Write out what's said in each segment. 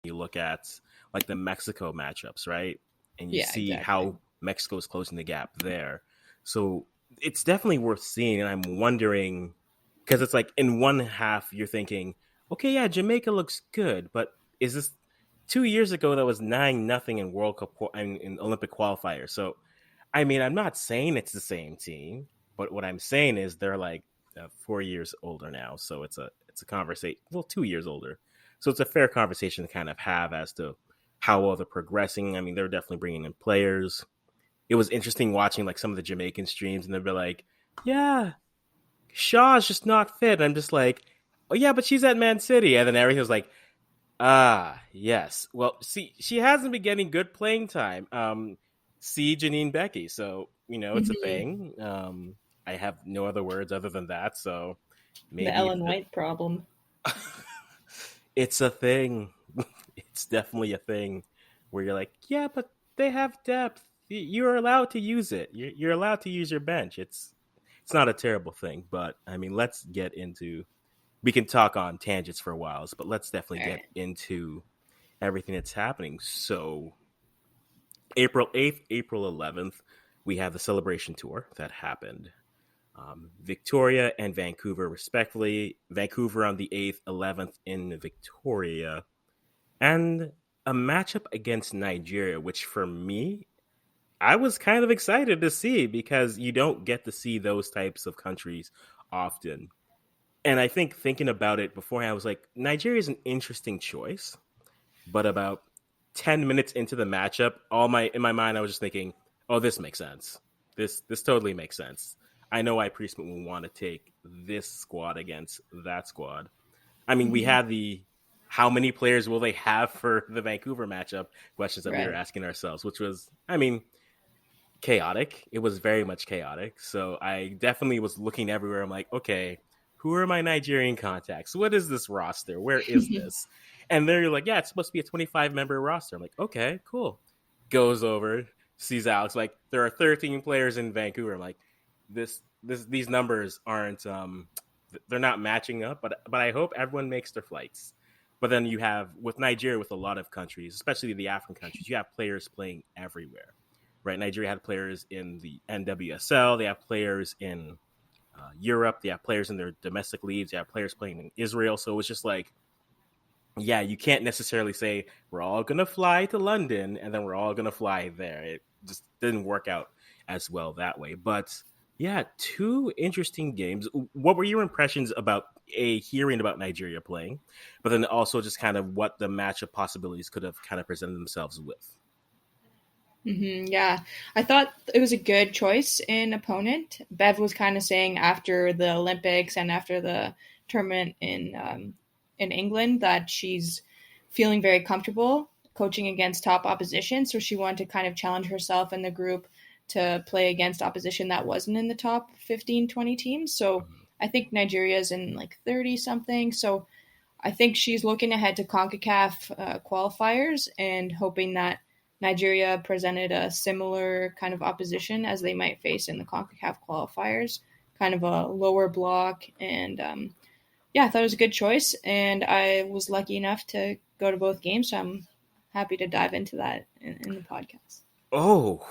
you look at like the Mexico matchups, right? And you Yeah, see exactly. how Mexico is closing the gap there. So it's definitely worth seeing. And I'm wondering, because it's like in one half, you're thinking, okay, yeah, Jamaica looks good, but is this 2 years ago that was 9-0 in World Cup, in Olympic qualifiers? So, I mean, I'm not saying it's the same team, but what I'm saying is they're like 4 years older now. So it's a conversation, well, 2 years older. So it's a fair conversation to kind of have as to how well they're progressing. I mean, they're definitely bringing in players. It was interesting watching like some of the Jamaican streams, and they'd be like, "Yeah, Shaw's just not fit." And I'm just like, "Oh yeah, but she's at Man City," and then everything was like, "Ah, yes. Well, see, she hasn't been getting good playing time." See Janine Becky, so it's a Hmm. thing. I have no other words other than that. So The maybe Ellen White problem. it's a thing. It's definitely a thing where you're like, yeah, but they have depth. You're allowed to use it. You're allowed to use your bench. It's not a terrible thing, but I mean, let's get into. We can talk on tangents for a while, but let's definitely All get right. into everything that's happening. So, April 8th, April 11th, we have the celebration tour that happened. Victoria and Vancouver, respectively. Vancouver on the 8th, 11th in Victoria. And a matchup against Nigeria, which for me, I was kind of excited to see because you don't get to see those types of countries often. And I think thinking about it beforehand, I was like, Nigeria is an interesting choice. But about 10 minutes into the matchup, in my mind, I was just thinking, oh, this makes sense. This totally makes sense. I know why Priestman will want to take this squad against that squad. I mean, we Hmm. had the how many players will they have for the Vancouver matchup questions that we were Right. asking ourselves, which was, I mean, chaotic. It was very much chaotic. So I definitely was looking everywhere. I'm like, okay, who are my Nigerian contacts? What is this roster? Where is this? And they're like, yeah, it's supposed to be a 25-member roster. I'm like, okay, cool. Goes over, sees Alex, like, there are 13 players in Vancouver. I'm like, these numbers aren't they're not matching up, but I hope everyone makes their flights. But then you have with Nigeria, with a lot of countries, especially the African countries, you have players playing everywhere, right? Nigeria had players in the NWSL, they have players in Europe, they have players in their domestic leagues, they have players playing in Israel. So it was just like, yeah, you can't necessarily say we're all gonna fly to London and then we're all gonna fly there. It just didn't work out as well that way. But yeah, two interesting games. What were your impressions about hearing about Nigeria playing, but then also just kind of what the matchup possibilities could have kind of presented themselves with? Yeah, I thought it was a good choice in opponent. Bev was kind of saying after the Olympics and after the tournament in England that she's feeling very comfortable coaching against top opposition. So she wanted to kind of challenge herself in the group to play against opposition that wasn't in the top 15, 20 teams. So I think Nigeria's in like 30 something. So I think she's looking ahead to CONCACAF qualifiers and hoping that Nigeria presented a similar kind of opposition as they might face in the CONCACAF qualifiers, kind of a lower block. And yeah, I thought it was a good choice. And I was lucky enough to go to both games. So I'm happy to dive into that in the podcast. Oh,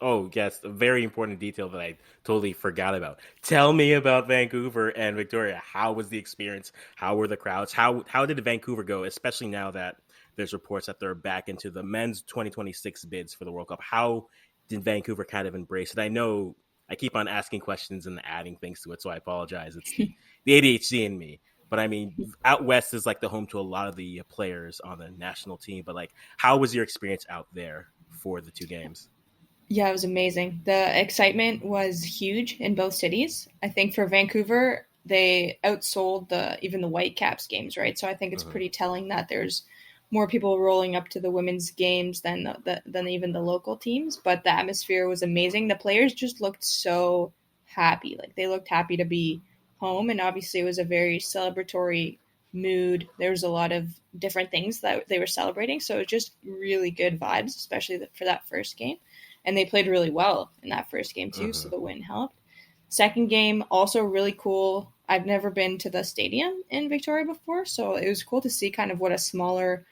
oh, yes, a very important detail that I totally forgot about. Tell me about Vancouver and Victoria. How was the experience? How were the crowds? How did Vancouver go? Especially now that there's reports that they're back into the men's 2026 bids for the World Cup. How did Vancouver kind of embrace it? I know I keep on asking questions and adding things to it, so I apologize. It's the ADHD in me. But I mean, out west is like the home to a lot of the players on the national team. But like, how was your experience out there for the two games? Yeah, it was amazing. The excitement was huge in both cities. I think for Vancouver, they outsold the even the Whitecaps games, right? So I think it's Mhm. pretty telling that there's more people rolling up to the women's games than than even the local teams. But the atmosphere was amazing. The players just looked so happy, like they looked happy to be home, and obviously it was a very celebratory mood. There was a lot of different things that they were celebrating, so it was just really good vibes, especially for that first game, and they played really well in that first game too, so Mhm. the win helped. Second game, also really cool. I've never been to the stadium in Victoria before, so it was cool to see kind of what a smaller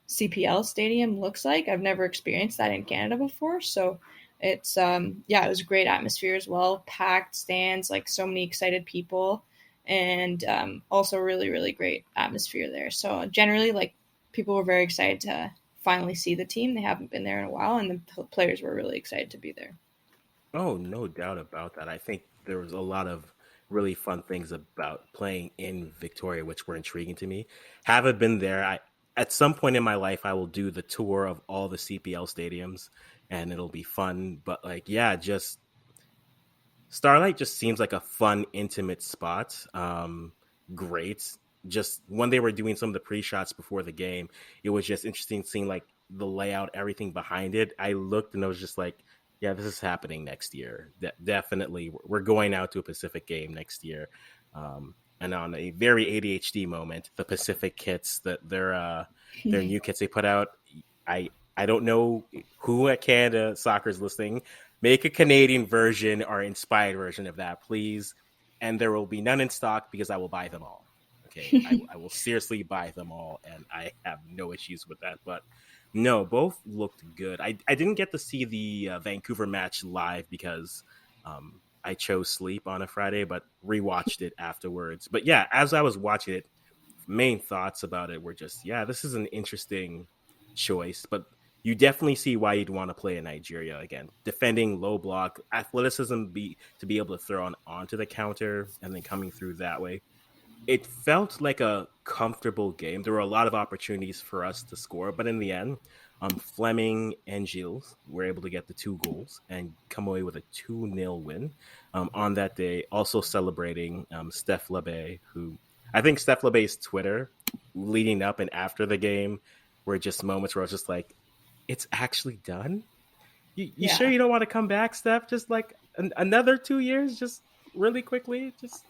CPL stadium looks like. I've never experienced that in Canada before, so it's yeah, it was a great atmosphere as well. Packed stands, like so many excited people, and also really great atmosphere there. So generally, like people were very excited to finally see the team. They haven't been there in a while, and the players were really excited to be there. Oh, no doubt about that. I think there was a lot of really fun things about playing in Victoria, which were intriguing to me. Haven't been there. I At some point in my life, I will do the tour of all the CPL stadiums, and it'll be fun. But like, yeah, just Starlight just seems like a fun, intimate spot. Great. Just when they were doing some of the pre-shots before the game, it was just interesting seeing like the layout, everything behind it. I looked and I was just like, yeah, this is happening next year. Definitely, we're going out to a Pacific game next year. And on a very ADHD moment, the Pacific kits, that their new kits they put out, I don't know who at Canada Soccer is listening. Make a Canadian version or inspired version of that, please. And there will be none in stock because I will buy them all. Okay, I will seriously buy them all, and I have no issues with that. But no, both looked good. I didn't get to see the Vancouver match live because I chose sleep on a Friday, but rewatched it afterwards. But yeah, as I was watching it, main thoughts about it were just, yeah, this is an interesting choice, but you definitely see why you'd want to play in Nigeria again. Defending low block, athleticism to be able to throw on onto the counter and then coming through that way. It felt like a comfortable game. There were a lot of opportunities for us to score, but in the end, Fleming and Gilles were able to get the 2 goals and come away with a 2-0 win on that day. Also celebrating Steph Labbe, who I think Steph Labbe's Twitter leading up and after the game were just moments where I was just like, it's actually done? You sure Yeah. you don't want to come back, Steph? Just like another 2 years, just really quickly, just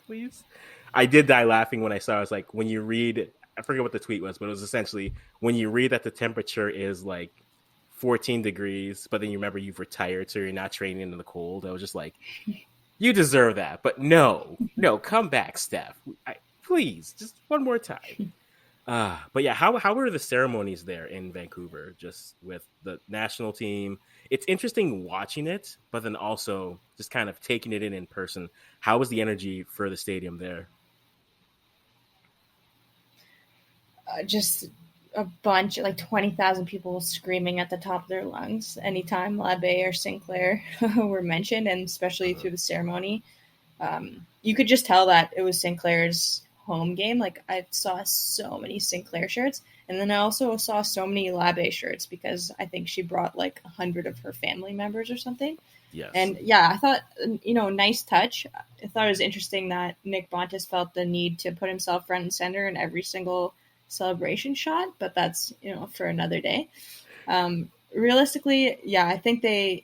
please. I did die laughing when I saw. I was like, when you read, I forget what the tweet was, but it was essentially when you read that the temperature is like 14 degrees, but then you remember you've retired, so you're not training in the cold. I was just like, you deserve that, but no, come back, Steph. Please, just one more time. But yeah, how were the ceremonies there in Vancouver? Just with the national team, it's interesting watching it, but then also just kind of taking it in person. How was the energy for the stadium there? Just a bunch, like 20,000 people screaming at the top of their lungs anytime Labbe or Sinclair were mentioned, and especially Uh-huh. through the ceremony. You could just tell that it was Sinclair's home game. Like I saw so many Sinclair shirts, and then I also saw so many Labbe shirts because I think she brought like 100 of her family members or something. Yes. And yeah, I thought, nice touch. I thought it was interesting that Nick Bontis felt the need to put himself front and center in every single celebration shot, but that's, for another day. Realistically, yeah, I think they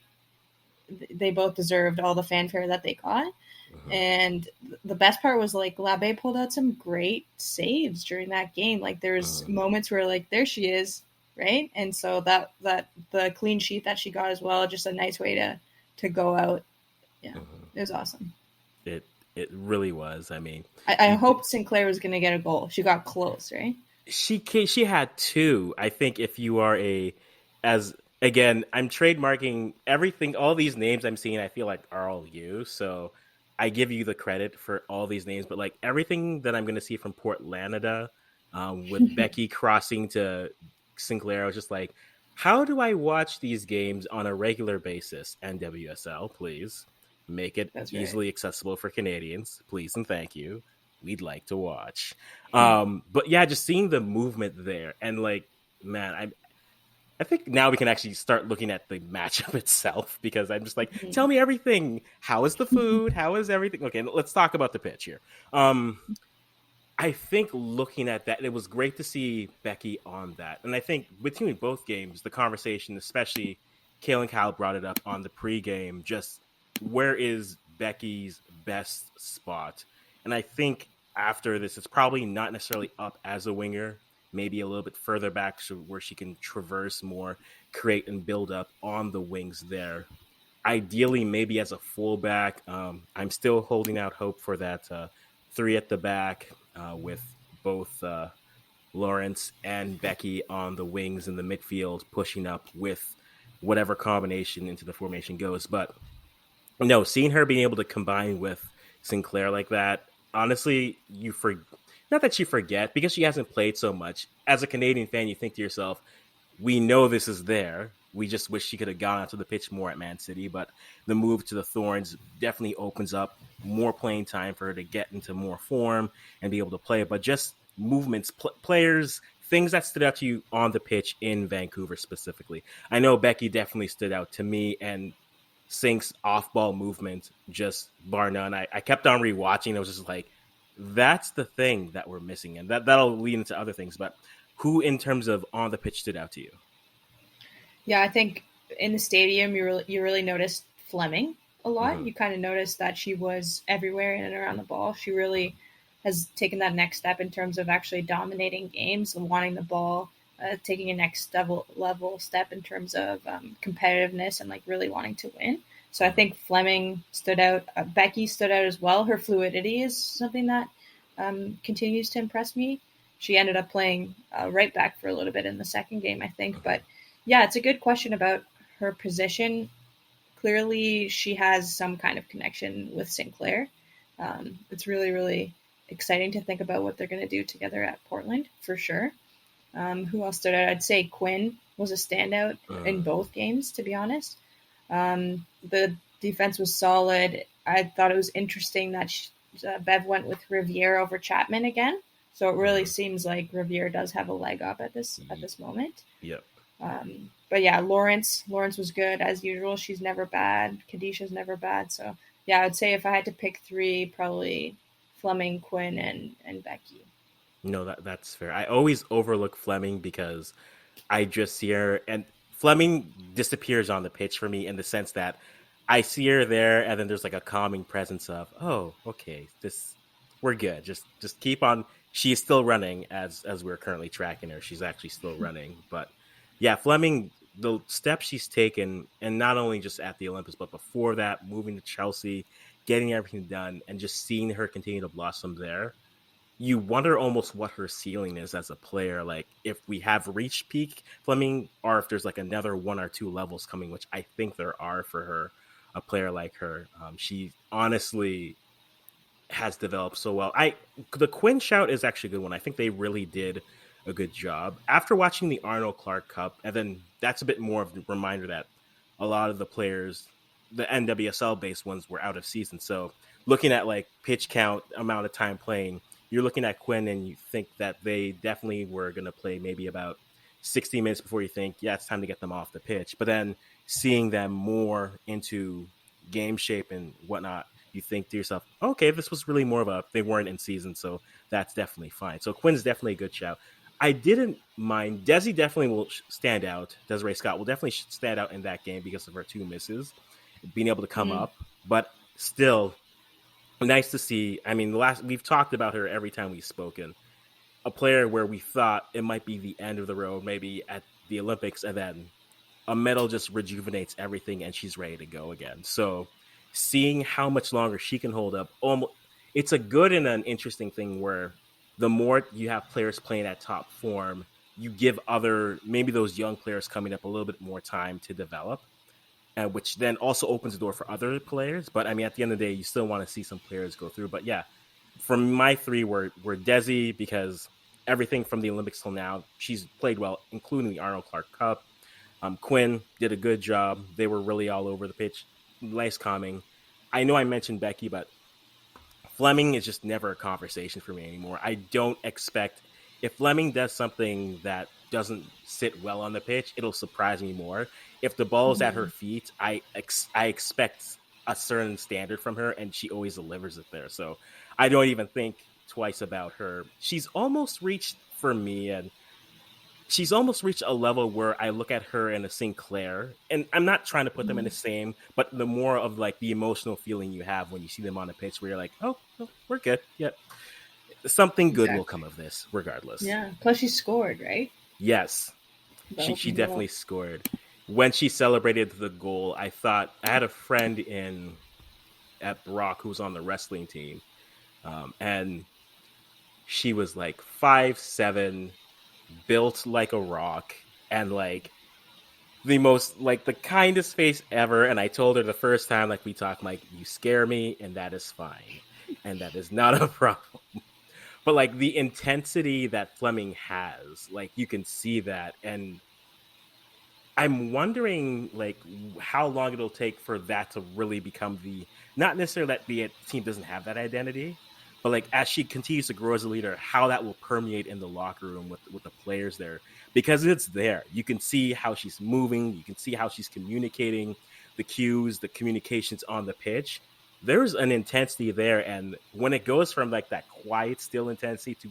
both deserved all the fanfare that they got. Uh-huh. And the best part was like Labbe pulled out some great saves during that game. Like there's Uh-huh. moments where like there she is, right? And so that the clean sheet that she got as well, just a nice way to go out. Yeah, Uh-huh. it was awesome. It it really was. I mean, I you hoped Sinclair was going to get a goal. She got close, right? she had two. I think if you are a as again, I'm trademarking everything. All these names I'm seeing, I feel like are all you. So I give you the credit for all these names, but like everything that I'm going to see from Port Lanada, with Becky crossing to Sinclair, I was just like, how do I watch these games on a regular basis? NWSL, please make it That's right. easily accessible for Canadians, please and thank you. We'd like to watch. But yeah, just seeing the movement there and like, man, I think now we can actually start looking at the matchup itself because I'm just like, tell me everything. How is the food? How is everything? Okay, let's talk about the pitch here. Um, I think looking at that, it was great to see Becky on that. And I think between both games, the conversation, especially Kale and Kyle brought it up on the pregame, just where is Becky's best spot? And I think after this, it's probably not necessarily up as a winger, maybe a little bit further back so where she can traverse more, create and build up on the wings there. Ideally, maybe as a fullback. I'm still holding out hope for that three at the back with both. Lawrence and Becky on the wings in the midfield, pushing up with whatever combination into the formation goes. But no, seeing her being able to combine with Sinclair like that, honestly, not that you forget because she hasn't played so much. As a Canadian fan, you think to yourself, we know this is there. We just wish she could have gone out to the pitch more at Man City, but the move to the Thorns definitely opens up more playing time for her to get into more form and be able to play. But just movements, players, things that stood out to you on the pitch in Vancouver specifically. I know Becky definitely stood out to me, and Sink's off ball movement, just bar none. I kept on rewatching. I was just like, that's the thing that we're missing. And that'll lead into other things. But who, in terms of on the pitch, stood out to you? Yeah, I think in the stadium you really noticed Fleming a lot. Mm-hmm. You kind of noticed that she was everywhere in and around the ball. She really has taken that next step in terms of actually dominating games and wanting the ball, taking a next level step in terms of competitiveness and like really wanting to win. So I think Fleming stood out. Becky stood out as well. Her fluidity is something that continues to impress me. She ended up playing right back for a little bit in the second game, I think. But yeah, it's a good question about her position. Clearly, she has some kind of connection with Sinclair. It's really, really exciting to think about what they're going to do together at Portland for sure. Who else stood out? I'd say Quinn was a standout in both games, to be honest. The defense was solid. I thought it was interesting that Bev went with Riviere over Chapman again. So it really seems like Riviere does have a leg up at this moment. Yep. But yeah, Lawrence was good as usual. She's never bad. Kadisha's never bad. So yeah, I'd say if I had to pick three, probably Fleming, Quinn, and Becky. No, that's fair. I always overlook Fleming because I just see her, and Fleming disappears on the pitch for me in the sense that I see her there, and then there's like a calming presence of, oh, okay, this we're good. Just keep on. She's still running as we're currently tracking her. She's actually still running, but yeah, Fleming, the steps she's taken, and not only just at the Olympics, but before that, moving to Chelsea, getting everything done, and just seeing her continue to blossom there, you wonder almost what her ceiling is as a player. Like if we have reached peak Fleming, or if there's like another one or two levels coming, which I think there are for her, a player like her. She honestly has developed so well. The Quinn shout is actually a good one. I think they really did a good job after watching the Arnold Clark Cup, and then that's a bit more of a reminder that a lot of the players, the NWSL based ones, were out of season. So looking at like pitch count, amount of time playing, you're looking at Quinn and you think that they definitely were going to play maybe about 60 minutes before you think, yeah, it's time to get them off the pitch. But then seeing them more into game shape and whatnot, you think to yourself, okay, this was really more of a, they weren't in season, so that's definitely fine. So Quinn's definitely a good shout. I didn't mind. Desi definitely will stand out. Desiree Scott will definitely stand out in that game because of her two misses, being able to come Mm. up. But still, nice to see. I mean, we've talked about her every time we've spoken. A player where we thought it might be the end of the road, maybe at the Olympics, and then a medal just rejuvenates everything, and she's ready to go again. So, seeing how much longer she can hold up, it's a good and an interesting thing where the more you have players playing at top form, you give other maybe those young players coming up a little bit more time to develop, which then also opens the door for other players. But I mean, at the end of the day, you still want to see some players go through. But yeah, from my three were Desi because everything from the Olympics till now, she's played well, including the Arnold Clark Cup. Quinn did a good job. They were really all over the pitch. Nice calming. I know I mentioned Becky, but Fleming is just never a conversation for me anymore. I don't expect if Fleming does something that doesn't sit well on the pitch, it'll surprise me more. If the ball's at her Mhm. feet, I expect a certain standard from her, and she always delivers it there. So I don't even think twice about her. She's almost reached for me, and she's almost reached a level where I look at her and a Sinclair, and I'm not trying to put them in the Mhm. same, but the more of like the emotional feeling you have when you see them on the pitch, where you're like, oh, well, we're good. Yep, something good will Exactly. come of this, regardless. Yeah. Plus, she scored right Yes, the she opening goal. definitely scored. When she celebrated the goal, I thought I had a friend in at Brock who was on the wrestling team, and she was like 5'7", built like a rock, and like the most like the kindest face ever. And I told her the first time like we talked, I'm like, you scare me, and that is fine, and that is not a problem. But like the intensity that Fleming has, like you can see that, and I'm wondering like how long it'll take for that to really become the, not necessarily that the team doesn't have that identity, but like as she continues to grow as a leader, how that will permeate in the locker room with the players there, because it's there. You can see how she's moving, you can see how she's communicating, the cues, the communications on the pitch. There's an intensity there, and when it goes from like that quiet, still intensity to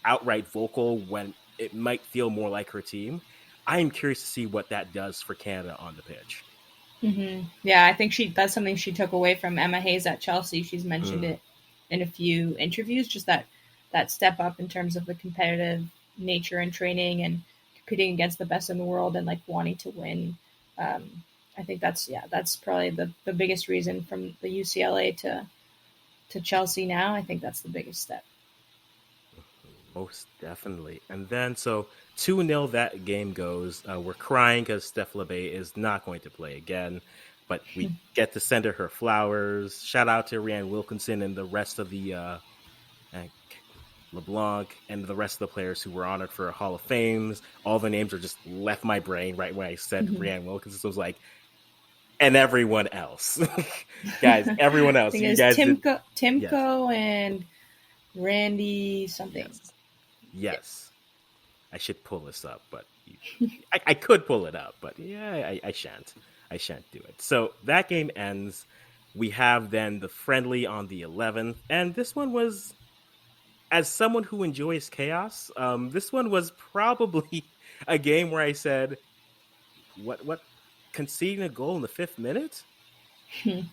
outright vocal when it might feel more like her team. I am curious to see what that does for Canada on the pitch. Yeah, I think that's something she took away from Emma Hayes at Chelsea. She's mentioned Mm. it in a few interviews, just that step up in terms of the competitive nature and training and competing against the best in the world and like wanting to win. I think that's probably the biggest reason from the UCLA to Chelsea now. I think that's the biggest step. Most definitely. And then, so 2-0 that game goes. We're crying because Steph LeBay is not going to play again, but we get to send her flowers. Shout out to Rhiannon Wilkinson and the rest of the uh, LeBlanc and the rest of the players who were honored for Hall of Fames. All the names are just left my brain right when I said I Rhiannon Wilkinson. So it was like, and everyone else. Guys, everyone else. think You it's guys did. Yes. Timko and Randy something. Yes. Yeah. Yes. I should pull this up, but I could pull it up, but yeah, I shan't. I shan't do it. So that game ends. We have then the friendly on the 11th, and this one was, as someone who enjoys chaos, this one was probably a game where I said, what, conceding a goal in the 5th minute? Man,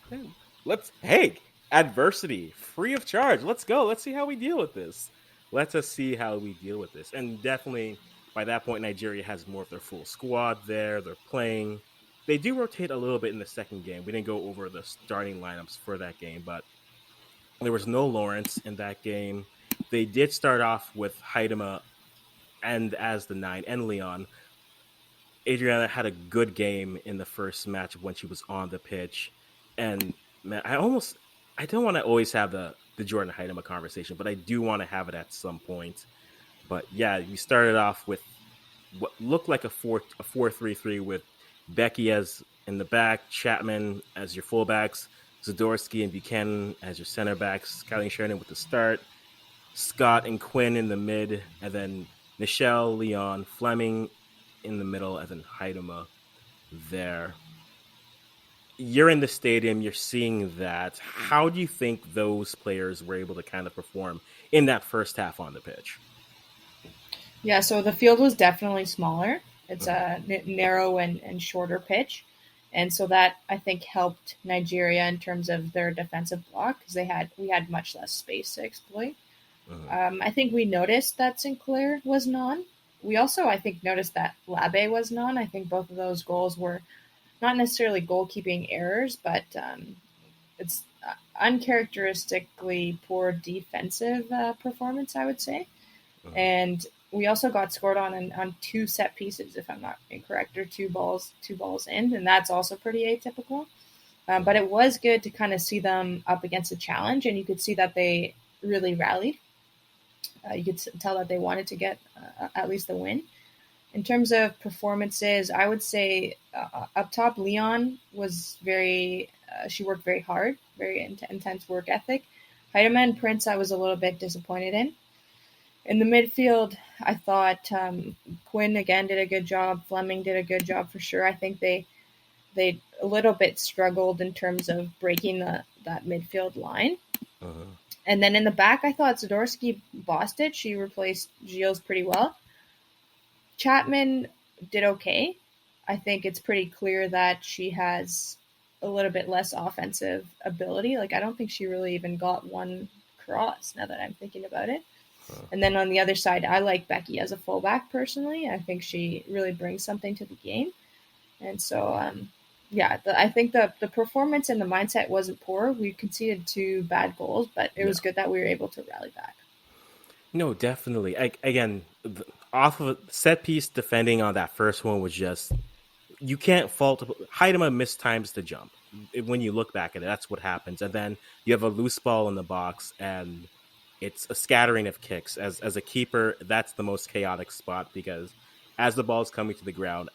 hey, adversity, free of charge. Let's go. Let's see how we deal with this. Let us see how we deal with this. And definitely by that point, Nigeria has more of their full squad there. They're playing. They do rotate a little bit in the second game. We didn't go over the starting lineups for that game, but there was no Lawrence in that game. They did start off with Haidema and as the 9 and Leon. Adriana had a good game in the first match when she was on the pitch, and man, I don't want to always have the Jordan Heidema conversation, but I do want to have it at some point. But yeah, we started off with what looked like a 4-3-3 with Becky as in the back, Chapman as your fullbacks, Zadorsky and Buchanan as your center backs, Kylie Sheridan with the start, Scott and Quinn in the mid, and then Nichelle, Leon, Fleming in the middle, and then Haidema there. You're in the stadium, you're seeing that. How do you think those players were able to kind of perform in that first half on the pitch? Yeah, so the field was definitely smaller. It's Mm-hmm. a narrow and shorter pitch. And so that I think helped Nigeria in terms of their defensive block because we had much less space to exploit. Mm-hmm. I think we noticed that Sinclair was non. We also I think noticed that Labe was non. I think both of those goals were not necessarily goalkeeping errors, but it's uncharacteristically poor defensive performance, I would say. Mm-hmm. And we also got scored on two set pieces, if I'm not incorrect, or two balls in, and that's also pretty atypical. But Mm-hmm. it was good to kind of see them up against a challenge, and you could see that they really rallied. You could tell that they wanted to get at least the win. In terms of performances, I would say up top, Leon was very. She worked very hard, very intense work ethic. Heidemann and Prince, I was a little bit disappointed in. In the midfield, I thought Quinn again did a good job. Fleming did a good job for sure. I think they a little bit struggled in terms of breaking that midfield line. Mm-hmm. And then in the back, I thought Zadorsky bossed it. She replaced Gilles pretty well. Chapman did okay. I think it's pretty clear that she has a little bit less offensive ability. Like I don't think she really even got one cross now that I'm thinking about it. Mm-hmm. And then on the other side, I like Becky as a fullback personally. I think she really brings something to the game. And so, yeah, I think the performance and the mindset wasn't poor. We conceded two bad goals, but it Yeah. was good that we were able to rally back. No, definitely. Again, off of set piece defending on that first one was just you can't fault Haidama mistimes the jump. When you look back at it, that's what happens. And then you have a loose ball in the box, and it's a scattering of kicks. As a keeper, that's the most chaotic spot because as the ball is coming to the ground,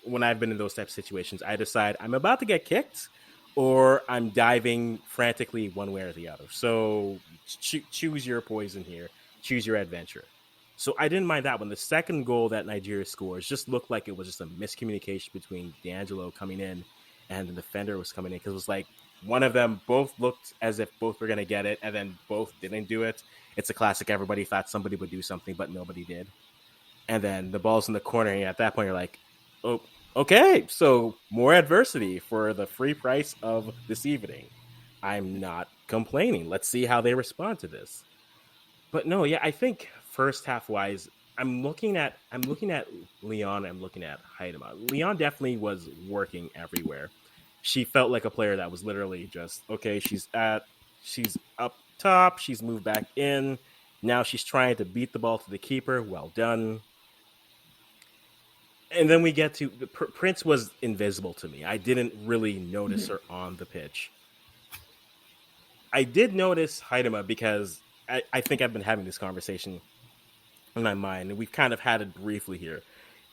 when I've been in those type of situations, I decide I'm about to get kicked or I'm diving frantically one way or the other. So choose your poison here, choose your adventure. So I didn't mind that one. The second goal that Nigeria scores just looked like it was just a miscommunication between D'Angelo coming in and the defender was coming in because it was like one of them both looked as if both were going to get it and then both didn't do it. It's a classic. Everybody thought somebody would do something, but nobody did. And then the ball's in the corner. And at that point, you're like, oh, okay, so more adversity for the free price of this evening. I'm not complaining. Let's see how they respond to this. But no, yeah, I think first half wise, I'm looking at Leon. I'm looking at Haidama. Leon definitely was working everywhere. She felt like a player that was literally just okay. She's up top. She's moved back in. Now she's trying to beat the ball to the keeper. Well done. And then we get to Prince was invisible to me. I didn't really notice Mhm. her on the pitch. I did notice Haidama because I think I've been having this conversation in my mind, and we've kind of had it briefly here.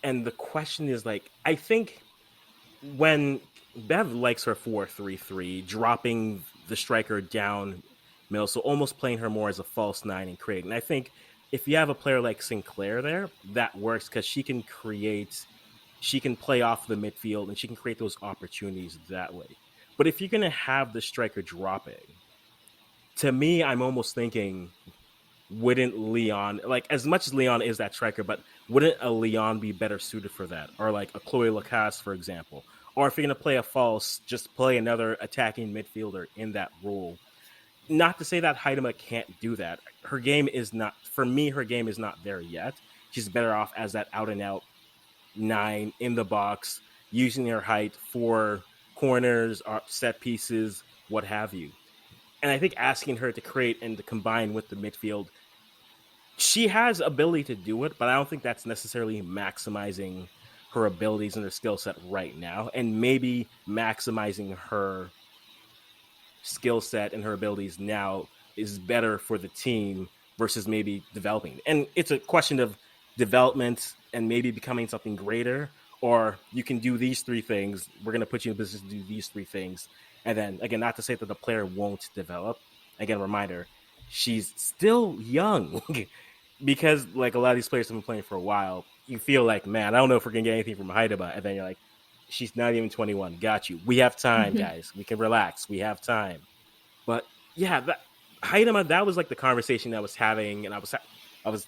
And the question is like, I think when Bev likes her 4-3-3, dropping the striker down middle, so almost playing her more as a false nine and create. And I think if you have a player like Sinclair there, that works because she can play off the midfield and she can create those opportunities that way. But if you're going to have the striker dropping, to me, I'm almost thinking, wouldn't Leon, like as much as Leon is that striker, but wouldn't a Leon be better suited for that? Or like a Chloe Lacasse, for example. Or if you're going to play a false, just play another attacking midfielder in that role. Not to say that Haidama can't do that. Her game is not, for me, her game is not there yet. She's better off as that out and out nine in the box, using her height for corners, set pieces, what have you. And I think asking her to create and to combine with the midfield, she has ability to do it, but I don't think that's necessarily maximizing her abilities and her skill set right now. And maybe maximizing her skill set and her abilities now is better for the team versus maybe developing. And it's a question of development and maybe becoming something greater. Or you can do these three things. We're going to put you in business to do these three things. And then, again, not to say that the player won't develop. Again, reminder, she's still young because, like, a lot of these players have been playing for a while. You feel like, man, I don't know if we're going to get anything from Haidaba. And then you're like, she's not even 21. Got you. We have time, Mhm. guys. We can relax. We have time. But yeah, Haidama, that was like the conversation I was having, and I was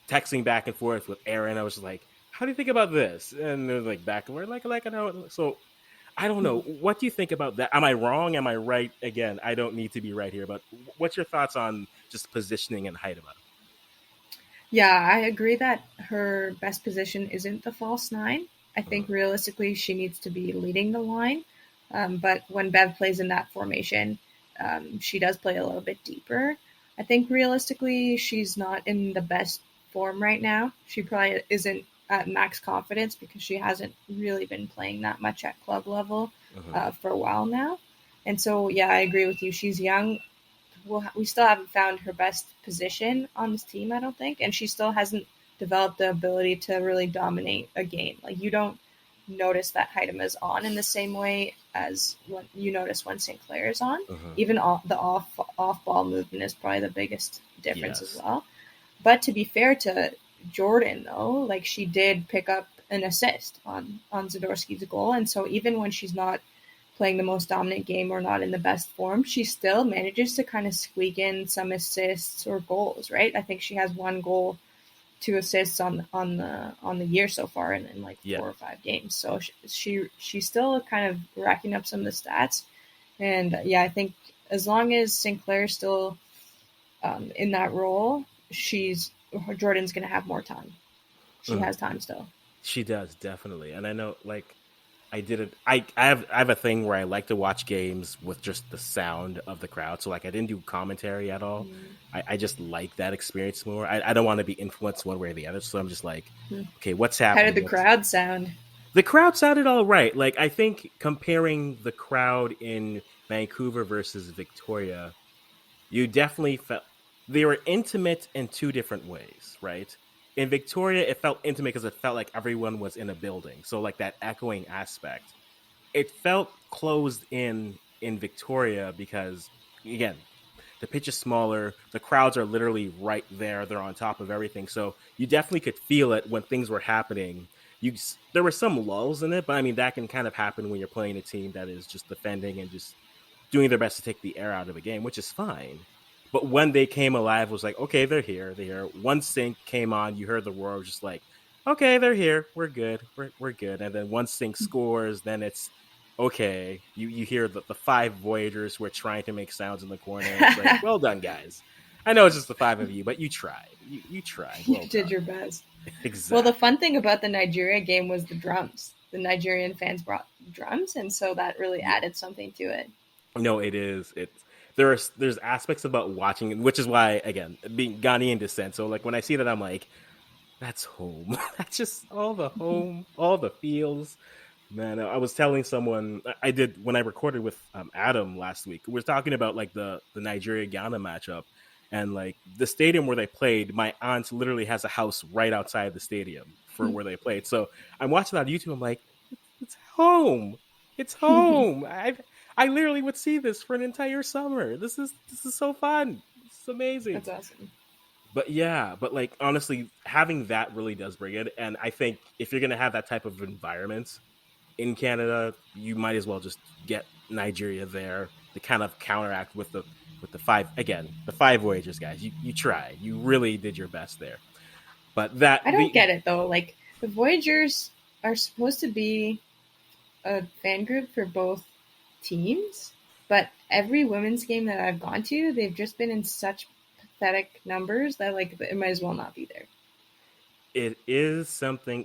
texting back and forth with Aaron. I was just like, "How do you think about this?" And it was like back and forth, like I know. So I don't know. What do you think about that? Am I wrong? Am I right? Again, I don't need to be right here, but what's your thoughts on just positioning and Haidama? Yeah, I agree that her best position isn't the false nine. I think Mhm. realistically she needs to be leading the line. But when Bev plays in that formation, she does play a little bit deeper. I think realistically she's not in the best form right now. She probably isn't at max confidence because she hasn't really been playing that much at club level Mhm. for a while now. And so, yeah, I agree with you. She's young. We still haven't found her best position on this team, I don't think, and she still hasn't developed the ability to really dominate a game. Like you don't notice that Haidam is on in the same way as when you notice when Sinclair is on. Mhm. Even the off ball movement is probably the biggest difference as Yes. well. But to be fair to Jordan, though, like she did pick up an assist on Zadorski's goal, and so even when she's not playing the most dominant game or not in the best form, she still manages to kind of squeak in some assists or goals, right? I think she has one goal, two assists on the year so far in like Yeah. 4 or 5 games. So she's still kind of racking up some of the stats. And yeah, I think as long as Sinclair's still in that role, she's Jordan's gonna have more time. She Mhm. has time still. She does definitely, and I know like I did it. I have a thing where I like to watch games with just the sound of the crowd. So like I didn't do commentary at all. I just like that experience more. I don't want to be influenced one way or the other. So I'm just like, okay, what's How did happening? the crowd sound? The crowd sounded all right. Like I think comparing the crowd in Vancouver versus Victoria, you definitely felt they were intimate in two different ways, right? In Victoria, it felt intimate because it felt like everyone was in a building. So like that echoing aspect. It felt closed in Victoria because again, the pitch is smaller, the crowds are literally right there, they're on top of everything. So you definitely could feel it when things were happening. There were some lulls in it, but I mean that can kind of happen when you're playing a team that is just defending and just doing their best to take the air out of a game, which is fine. But when they came alive, it was like, okay, they're here. They're here. One sync came on, you heard the roar, it was just like, okay, they're here. We're good. We're good. And then one sync scores, then it's okay. You hear the five Voyagers who are trying to make sounds in the corner. It's like, well done, guys. I know it's just the five of you, but you tried. You tried. You Well did done. your best. Well, the fun Exactly. thing about the Nigeria game was the drums. The Nigerian fans brought drums, and so that really Yeah. added something to it. No, it is. There's aspects about watching, which is why again being Ghanaian descent. So like when I see that, I'm like, that's home. That's just all the home, all the feels. Man, I was telling someone I did when I recorded with Adam last week. We were talking about like the Nigeria Ghana matchup, and like the stadium where they played. My aunt literally has a house right outside the stadium for where they played. So I'm watching that on YouTube. I'm like, it's home. It's home. I literally would see this for an entire summer. This is so fun. This is amazing. That's awesome. But yeah, but like honestly, having that really does bring it. And I think if you're gonna have that type of environment in Canada, you might as well just get Nigeria there to kind of counteract with the five again, the five Voyagers guys. You try. You really did your best there. But that I don't the get it though. Like the Voyagers are supposed to be a fan group for both teams, but every women's game that I've gone to, they've just been in such pathetic numbers that like it might as well not be there.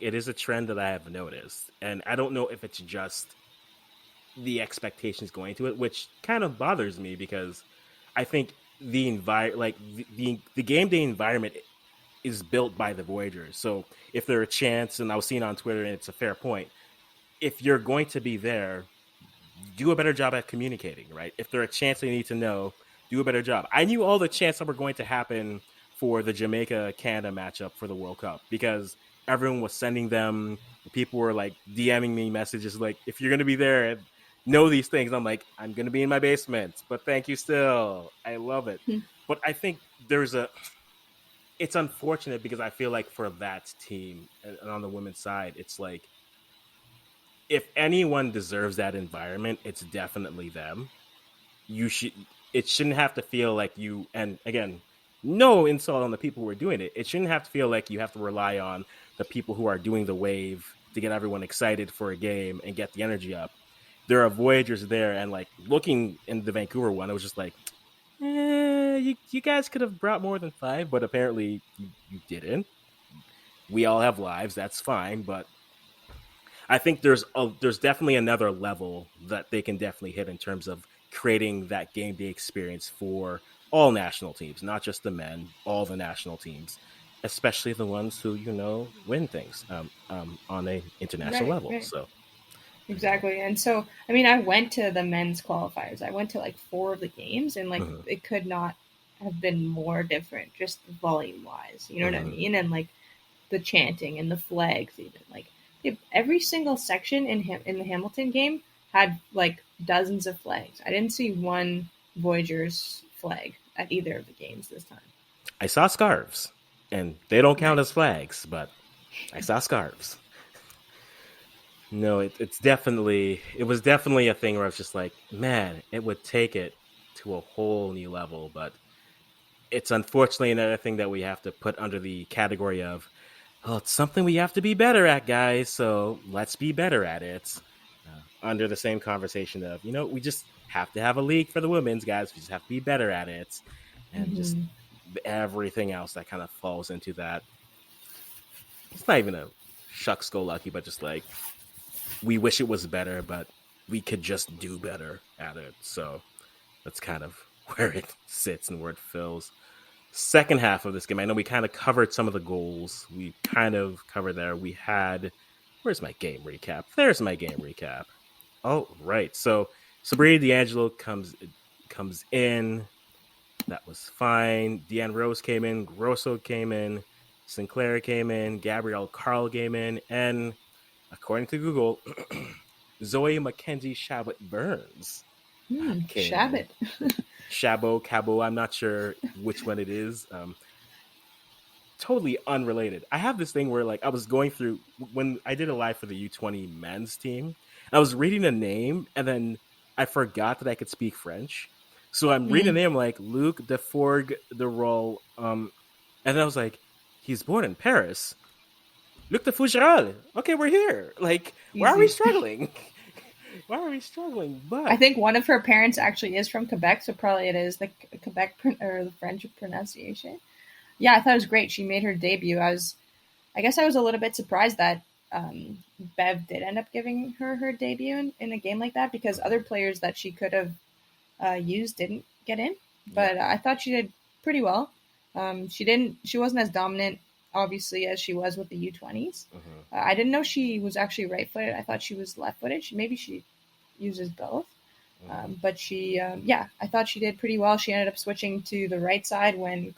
it is a trend that I have noticed. And I don't know if it's just the expectations going to it, which kind of bothers me because I think the game day environment is built by the Voyagers. So if there are a chance, and I was seeing on Twitter, and it's a fair point, if you're going to be there, do a better job at communicating, right? If there are a chance they need to know, do a better job. I knew all the chants that were going to happen for the Jamaica Canada matchup for the World Cup because everyone was sending them. People were like DMing me messages like, if you're going to be there, know these things. I'm like, I'm going to be in my basement, but thank you still. I love it. But I think it's unfortunate because I feel like for that team and on the women's side, it's like if anyone deserves that environment, it's definitely them. You should it shouldn't have to feel like you and again, no insult on the people who are doing it. It shouldn't have to feel like you have to rely on the people who are doing the wave to get everyone excited for a game and get the energy up. There are Voyagers there and like looking in the Vancouver one, it was just like, you guys could have brought more than five, but apparently you didn't. We all have lives, that's fine, but I think there's definitely another level that they can definitely hit in terms of creating that game day experience for all national teams, not just the men, all the national teams, especially the ones who win things on a international Right, level. right. So Exactly. And so, I mean, I went to the men's qualifiers. I went to like four of the games, and like mhm, it could not have been more different, just volume wise. You know what I mhm. mean? And like the chanting and the flags, even like every single section in the Hamilton game had like dozens of flags. I didn't see one Voyagers flag at either of the games this time. I saw scarves, and they don't count as Nice. flags, but I saw scarves. No, it was definitely a thing where I was just like, man, it would take it to a whole new level, but it's unfortunately another thing that we have to put under the category of, oh, it's something we have to be better at, guys. So let's be better at it. Under the same conversation of, we just have to have a league for the women's guys. We just have to be better at it, and just Mm-hmm. everything else that kind of falls into that. It's not even a shucks go lucky, but just like we wish it was better, but we could just do better at it. So that's kind of where it sits and where it fills. Second half of this game, I know we kind of covered some of the goals. We kind of covered there. We had, where's my game recap? There's my game recap. Oh, right. So Sabrina D'Angelo comes in. That was fine. Deanne Rose came in. Grosso came in. Sinclair came in. Gabrielle Carl came in. And according to Google, Zoe Mackenzie Shabbat Burns came in. Shabbat. Shabo, Cabo, I'm not sure which one it is. Totally unrelated. I have this thing where like I was going through when I did a live for the U20 men's team. I was reading a name and then I forgot that I could speak French. So I'm reading a Mm. name like Luc Deforgue de Rol. And then I was like, he's born in Paris. Luc de Fougeral. Okay, we're here. Like, why are we Easy. struggling? Why are we struggling? I But think one of her parents actually is from Quebec, so probably it is the Quebec or the French pronunciation. Yeah, I thought it was great. She made her debut. I guess I was a little bit surprised that Bev did end up giving her debut in a game like that because other players that she could have used didn't get in. yeah. But I thought she did pretty well. She wasn't as dominant, obviously, as she was with the U20s. Mm-hmm. I didn't know she was actually right-footed. I thought she was left-footed. Maybe she uses both. Mm-hmm. But she, yeah, I thought she did pretty well. She ended up switching to the right side when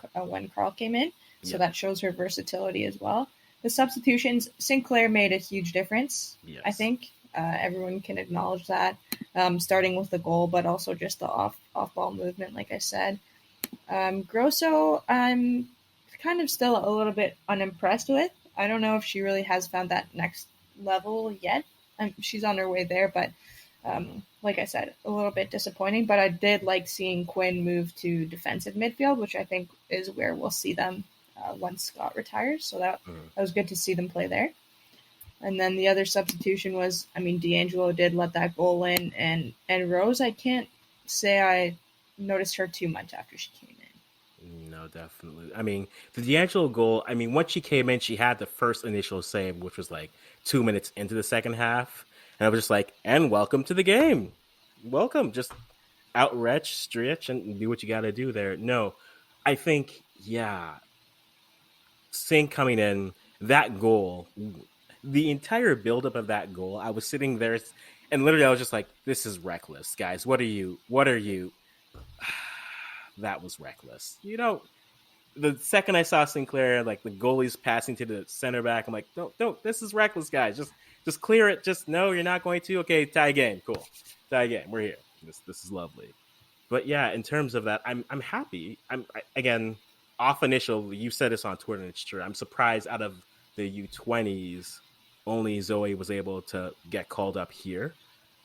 Carl came in, so Yeah. that shows her versatility as well. The substitutions, Sinclair made a huge difference. Yes. I think everyone can acknowledge that, starting with the goal, but also just the off ball movement, like I said. Grosso, I'm kind of still a little bit unimpressed with. I don't know if she really has found that next level yet. She's on her way there, but like I said, a little bit disappointing. But I did like seeing Quinn move to defensive midfield, which I think is where we'll see them once Scott retires. So that was good to see them play there. And then the other substitution was, I mean, D'Angelo did let that goal in, and Rose, I can't say I noticed her too much after she came in. No, definitely. I mean, the D'Angelo goal, I mean, once she came in, she had the first initial save, which was like 2 minutes into the second half. And I was just like, and welcome to the game. Welcome. Just outretch, stretch, and do what you got to do there. No, I think, yeah, Singh coming in, that goal, the entire buildup of that goal, I was sitting there and literally I was just like, this is reckless, guys. What are you? That was reckless. You know, the second I saw Sinclair, like the goalie's passing to the center back, I'm like, don't, this is reckless, guys. Just clear it. Just no, you're not going to. Okay, tie game. Cool. Tie game. We're here. This is lovely. But yeah, in terms of that, I'm happy. Again, off initial, you said this on Twitter and it's true. I'm surprised out of the U20s, only Zoe was able to get called up here,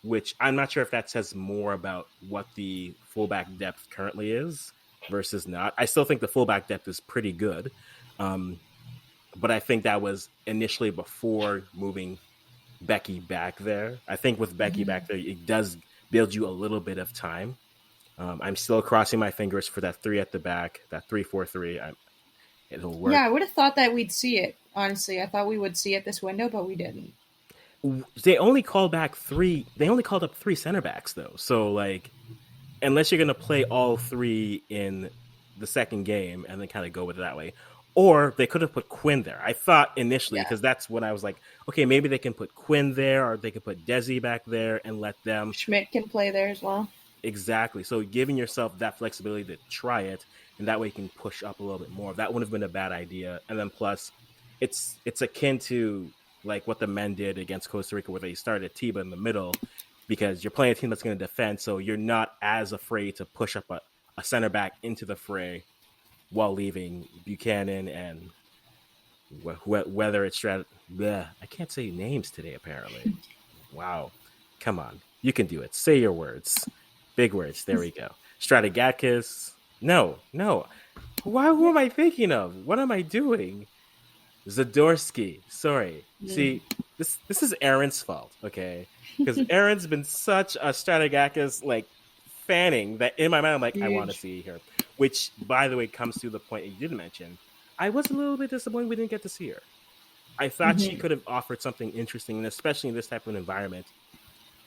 which I'm not sure if that says more about what the fullback depth currently is versus not. I still think the fullback depth is pretty good. But I think that was initially before moving Becky back there. I think with Becky back there, it does build you a little bit of time. I'm still crossing my fingers for that three at the back, that 3-4-3. It'll work. Yeah, I would have thought that we'd see it. Honestly, I thought we would see it this window, but we didn't. They only called back three. They only called up three center backs though. So like, unless you're gonna play all three in the second game and then kind of go with it that way, or they could have put Quinn there. I thought initially because that's when I was like, okay, maybe they can put Quinn there, or they could put Desi back there and let them. Schmidt can play there as well. Exactly. So giving yourself that flexibility to try it, and that way you can push up a little bit more. That wouldn't have been a bad idea. And then plus, it's akin to like what the men did against Costa Rica, where they started Tiba in the middle, because you're playing a team that's going to defend, so you're not as afraid to push up a center back into the fray while leaving Buchanan and whether it's I can't say names today, apparently. Wow. Come on. You can do it. Say your words. Big words. There we go. Stratogatkis. No. Who am I thinking of? What am I doing? Zadorsky. Sorry. See, this is Aaron's fault, okay? Because Aaron's been such a Stratogatkis like fanning that in my mind I'm like, I want to see her. Which, by the way, comes to the point you didn't mention. I was a little bit disappointed we didn't get to see her. I thought she Hmm. could have offered something interesting, and especially in this type of environment,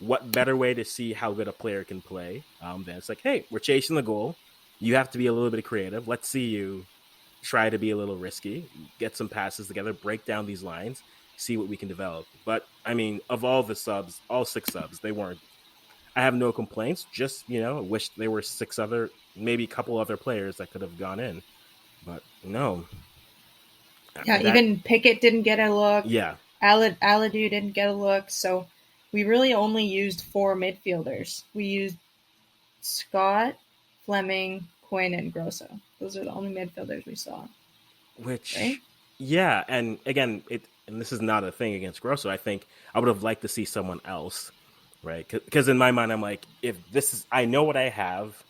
what better way to see how good a player can play than it's like, hey, we're chasing the goal. You have to be a little bit creative. Let's see you try to be a little risky, get some passes together, break down these lines, see what we can develop. But I mean, of all the subs, all six subs, they weren't. I have no complaints. Just wish there were six other, maybe a couple other players that could have gone in. But no, Yeah, that even Pickett didn't get a look. yeah, Aladu didn't get a look. So we really only used four midfielders. We used Scott, Fleming, Quinn, and Grosso. Those are the only midfielders we saw, right? which yeah, and again, and this is not a thing against Grosso. I think I would have liked to see someone else, right? Because in my mind, I'm like, if this is, I know what I have.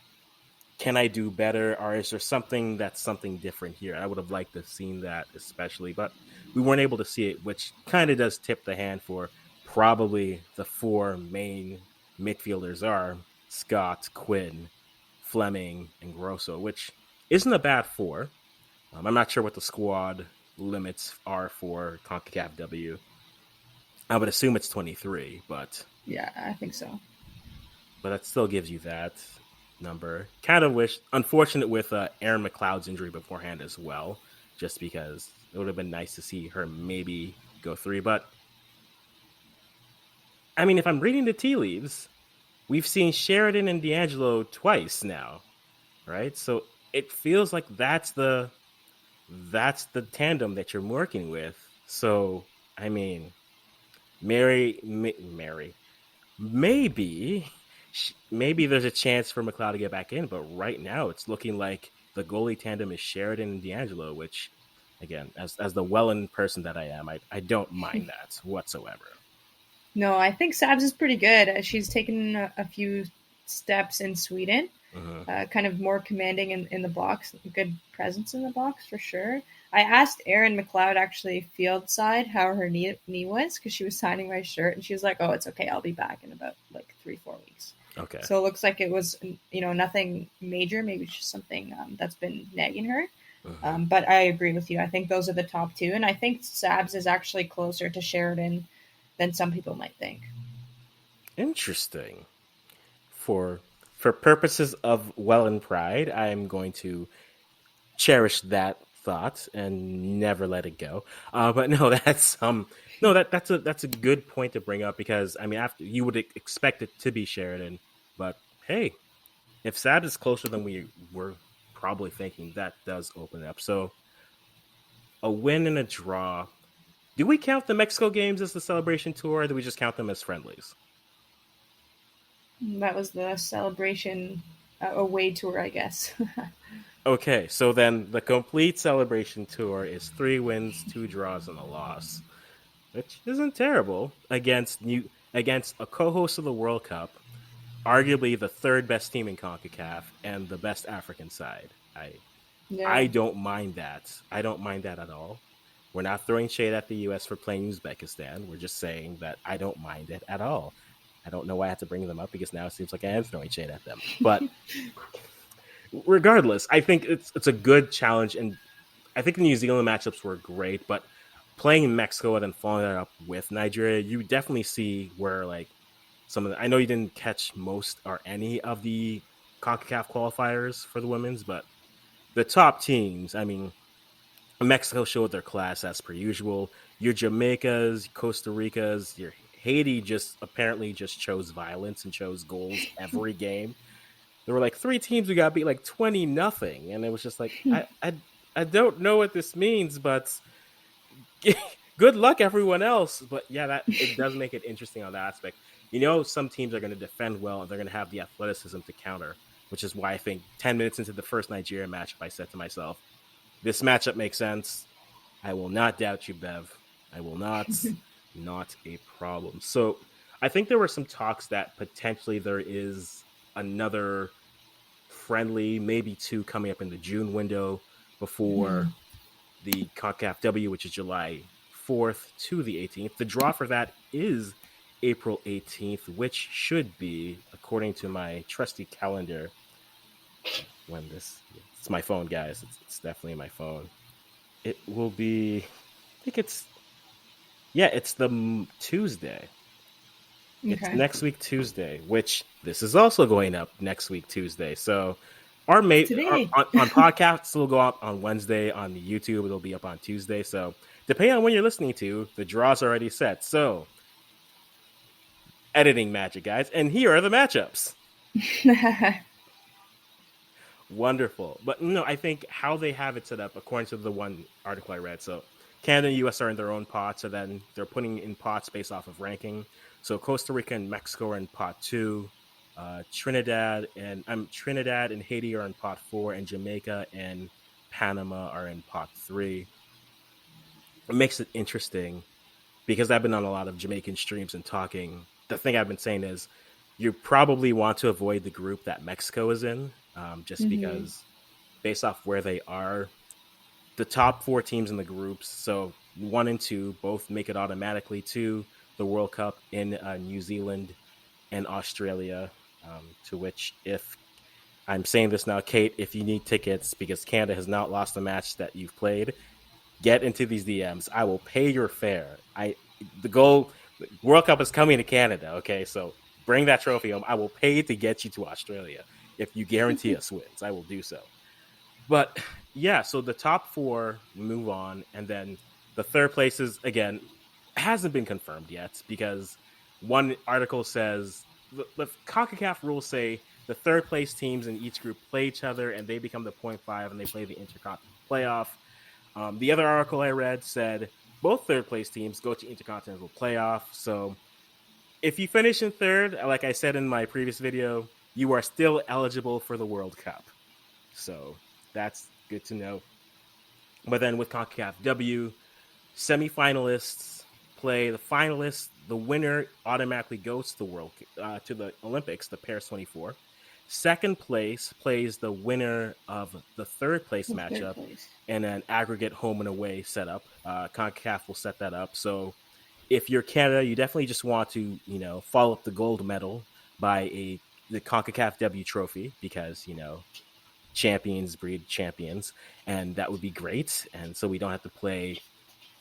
Can I do better, or is there something different here? I would have liked to have seen that, especially, but we weren't able to see it, which kind of does tip the hand for probably the four main midfielders are Scott, Quinn, Fleming, and Grosso, which isn't a bad four. I'm not sure what the squad limits are for CONCACAFW. I would assume it's 23, Yeah, I think so. but that still gives you that number. Kind of wish, unfortunate with Aaron McLeod's injury beforehand as well, just because it would have been nice to see her maybe go three. But I mean, if I'm reading the tea leaves, we've seen Sheridan and D'Angelo twice now, right? So it feels like that's the tandem that you're working with. So I mean, Mary, maybe maybe there's a chance for McLeod to get back in, but right now it's looking like the goalie tandem is Sheridan and D'Angelo, which again, as the Welland person that I am, I don't mind that whatsoever. No, I think Sabs is pretty good. She's taken a few steps in Sweden, Hmm. kind of more commanding in the box, good presence in the box for sure. I asked Erin McLeod actually field side how her knee was because she was signing my shirt and she was like, "Oh, it's okay. I'll be back in about like 3-4 weeks." Okay. So it looks like it was nothing major. Maybe it's just something that's been nagging her. Hmm. But I agree with you. I think those are the top two, and I think Sabs is actually closer to Sheridan than some people might think. Interesting. For for purposes of Welland pride, I'm going to cherish that thought and never let it go. But no, that's a good point to bring up because I mean, after you would expect it to be Sheridan, but hey, if Sad is closer than we were probably thinking, that does open it up. So a win and a draw. Do we count the Mexico games as the celebration tour, or do we just count them as friendlies? That was the celebration away tour, I guess. Okay, so then the complete celebration tour is 3 wins, 2 draws, and a loss, which isn't terrible against a co-host of the World Cup, arguably the third best team in CONCACAF and the best African side. I Yeah. don't mind that. I don't mind that at all. We're not throwing shade at the US for playing Uzbekistan. We're just saying that I don't mind it at all. I don't know why I have to bring them up because now it seems like I am throwing shade at them. But regardless, I think it's a good challenge, and I think the New Zealand matchups were great, but playing Mexico and then following that up with Nigeria, you definitely see where like some of the, I know you didn't catch most or any of the CONCACAF qualifiers for the women's, but the top teams, I mean, Mexico showed their class as per usual. Your Jamaicas, Costa Ricas, your Haiti just apparently just chose violence and chose goals every game. There were like three teams who got beat like 20-0, and it was just like I don't know what this means, but good luck everyone else. But yeah, that it does make it interesting on that aspect. Some teams are going to defend well and they're going to have the athleticism to counter, which is why I think 10 minutes into the first Nigeria matchup, I said to myself, this matchup makes sense. I will not doubt you, Bev. I will not. Not a problem. So I think there were some talks that potentially there is another friendly, maybe two coming up in the June window Hmm. before the CONCACAFW, which is July 4th to the 18th. The draw for that is April 18th, which should be, according to my trusty calendar, when it's my phone, guys. It's definitely my phone. It will be, I think it's Yeah, it's the Tuesday. It's Okay. next week Tuesday, which this is also going up next week Tuesday. So our Today. on podcasts will go up on Wednesday. On the YouTube, it'll be up on Tuesday. So depending on when you're listening to, the draw's already set. So editing magic, guys, and here are the matchups. Wonderful. But no, I think how they have it set up, according to the one article I read, so Canada and US are in their own pots, so then they're putting in pots based off of ranking. So Costa Rica and Mexico are in pot two. Trinidad and Haiti are in pot four, and Jamaica and Panama are in pot three. It makes it interesting because I've been on a lot of Jamaican streams and talking. The thing I've been saying is you probably want to avoid the group that Mexico is in, just Hmm. because based off where they are, the top four teams in the groups, so one and two, both make it automatically to the World Cup in New Zealand and Australia. To which, if I'm saying this now, Kate, if you need tickets because Canada has not lost a match that you've played, get into these DMs. I will pay your fare. The goal World Cup is coming to Canada. Okay, so bring that trophy home. I will pay to get you to Australia if you guarantee us wins. I will do so. But yeah, so the top four move on, and then the third place is again hasn't been confirmed yet because one article says the CONCACAF rules say the third place teams in each group play each other and they become the point five and they play the intercontinental playoff. The other article I read said both third place teams go to intercontinental playoff. So if you finish in third, like I said in my previous video, you are still eligible for the World Cup. So that's good to know. But then with CONCACAFW, semifinalists play the finalists. The winner automatically goes to the Olympics, the Paris 24. Second place plays the winner of the third place The third matchup place. in an aggregate home and away setup. CONCACAF will set that up. So if you're Canada, you definitely just want to, follow up the gold medal by the CONCACAF trophy because, champions breed champions, and that would be great. And so we don't have to play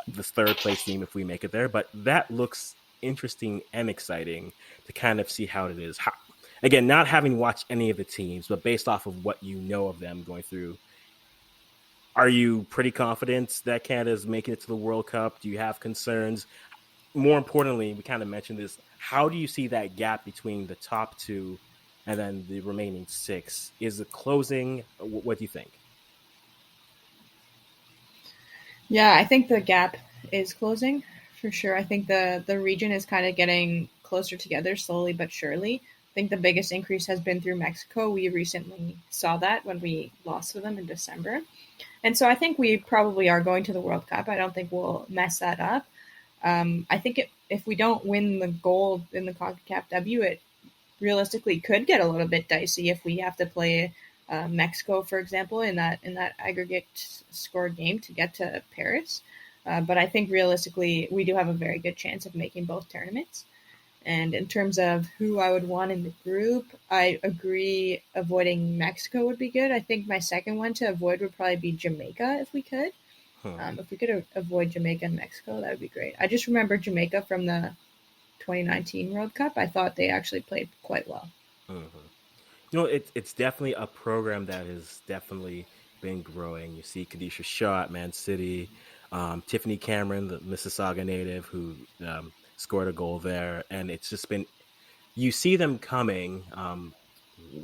the third place team if we make it there. But that looks interesting and exciting to kind of see how it is. Again, not having watched any of the teams, but based off of what you know of them going through, are you pretty confident that Canada is making it to the World Cup? Do you have concerns? More importantly, we kind of mentioned this. How do you see that gap between the top two and then the remaining six? Is it closing? What do you think? Yeah, I think the gap is closing for sure. I think the region is kind of getting closer together slowly but surely. I think the biggest increase has been through Mexico. We recently saw that when we lost to them in December. And so I think we probably are going to the World Cup. I don't think we'll mess that up. I think if we don't win the gold in the CONCACAF it realistically could get a little bit dicey if we have to play Mexico, for example, in that aggregate score game to get to Paris. But I think realistically, we do have a very good chance of making both tournaments. And in terms of who I would want in the group, I agree avoiding Mexico would be good. I think my second one to avoid would probably be Jamaica if we could. Hmm. If we could avoid Jamaica and Mexico, that would be great. I just remember Jamaica from the 2019 World Cup. I thought they actually played quite well. Mm-hmm. It's definitely a program that has definitely been growing. You see Kadisha Shaw at Man City, Tiffany Cameron, the Mississauga native, who scored a goal there, and it's just been you see them coming.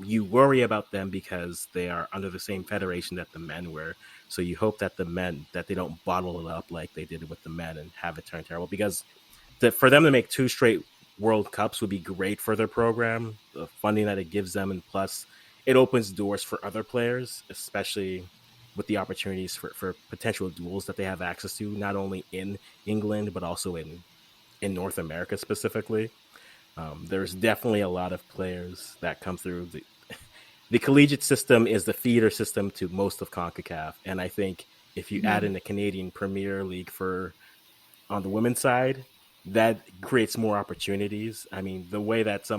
You worry about them because they are under the same federation that the men were. So you hope that the men that they don't bottle it up like they did with the men and have it turn terrible. Because for them to make two straight World Cups would be great for their program. The funding that it gives them, and plus it opens doors for other players, especially with the opportunities for potential duels that they have access to, not only in England but also in North America specifically. There's definitely a lot of players that come through. The collegiate system is the feeder system to most of CONCACAF, and I think if you add Mm-hmm. in the Canadian Premier League for on the women's side, that creates more opportunities. I mean, the way that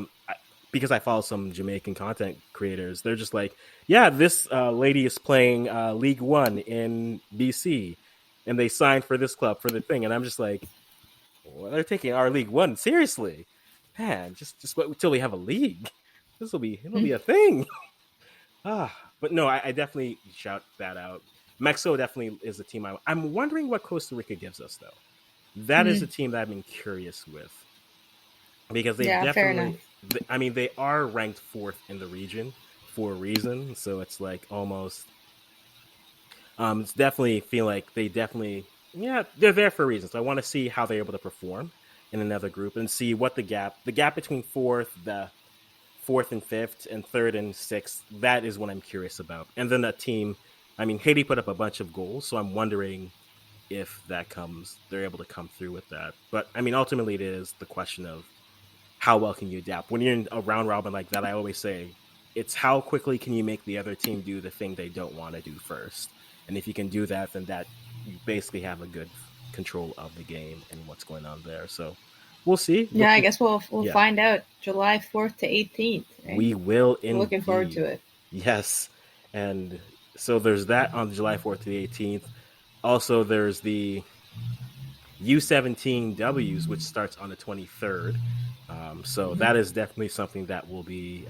because I follow some Jamaican content creators, they're just like, yeah, this lady is playing League One in BC, and they signed for this club for the thing, and I'm just like, Well, they're taking our League One seriously. Man, just wait until we have a league. It'll be a thing. But no, I definitely shout that out. Mexico definitely is a team I'm wondering what Costa Rica gives us though. That is a Mm, team that I've been curious with because they've yeah, fair definitely. enough. I mean, they are ranked fourth in the region for a reason. So it's like almost. It's definitely feel like they definitely. Yeah, they're there for a reason. So I want to see how they're able to perform in another group and see what the gap between the fourth and fifth and third and sixth. That is what I'm curious about. And then that team. I mean, Haiti put up a bunch of goals, so I'm wondering if they're able to come through with that. But I mean, ultimately, it is the question of how well can you adapt when you're in a round robin like that. I always say it's how quickly can you make the other team do the thing they don't want to do first, and if you can do that, then that you basically have a good control of the game and what's going on there. So we'll see. Yeah, I Looking, guess we'll yeah, find out July 4th to 18th, right? we will We're looking forward indeed. to it. Yes, and so there's that on July 4th to the 18th. Also, there's the U17Ws, which starts on the 23rd. So Hmm. that is definitely something that will be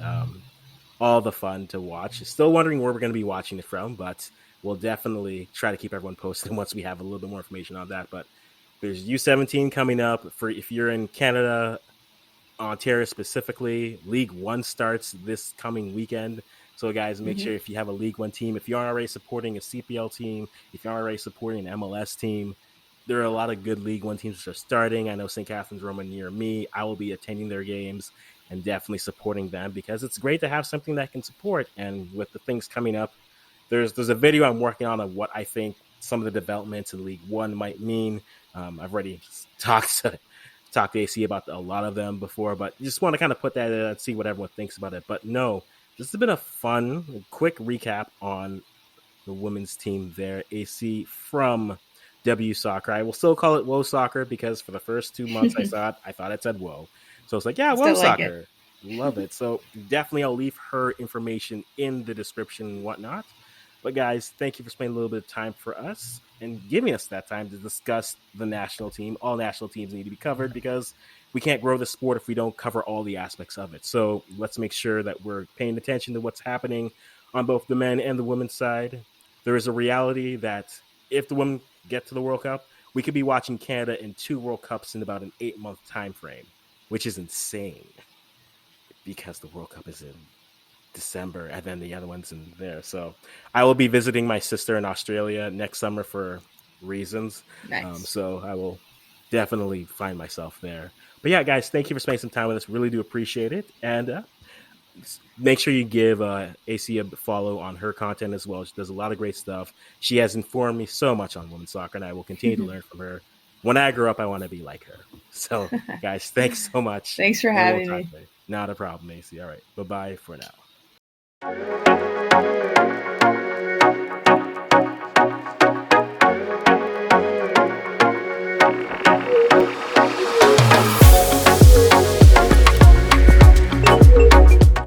all the fun to watch. Still wondering where we're going to be watching it from, but we'll definitely try to keep everyone posted once we have a little bit more information on that. But there's U17 coming up for if you're in Canada, Ontario specifically. League One starts this coming weekend. So, guys, make Hmm. sure if you have a League One team, if you aren't already supporting a CPL team, if you aren't already supporting an MLS team, there are a lot of good League One teams which are starting. I know St. Catharines Roman near me. I will be attending their games and definitely supporting them because it's great to have something that can support. And with the things coming up, there's a video I'm working on of what I think some of the developments in League One might mean. I've already talked to AC about a lot of them before, but just want to kind of put that in and see what everyone thinks about it. But no, this has been a fun, quick recap on the women's team there, AC from W Soccer. I will still call it Whoa Soccer because for the first 2 months I saw it, I thought it said Whoa. So it's like, yeah, Whoa Still like it. Soccer. Love it. So definitely I'll leave her information in the description and whatnot. But guys, thank you for spending a little bit of time for us and giving us that time to discuss the national team. All national teams need to be covered because we can't grow the sport if we don't cover all the aspects of it. So let's make sure that we're paying attention to what's happening on both the men and the women's side. There is a reality that if the women get to the World Cup, we could be watching Canada in 2 World Cups in about an 8 month time frame, which is insane because the World Cup is in December and then the other one's in there. So I will be visiting my sister in Australia next summer for reasons. Nice. So I will definitely find myself there. But yeah, guys, thank you for spending some time with us. Really do appreciate it. And make sure you give AC a follow on her content as well. She does a lot of great stuff. She has informed me so much on women's soccer, and I will continue to learn from her. When I grow up, I want to be like her. So, guys, thanks so much, Thanks for and we'll having talk me. later. Not a problem, AC. All right, bye bye for now.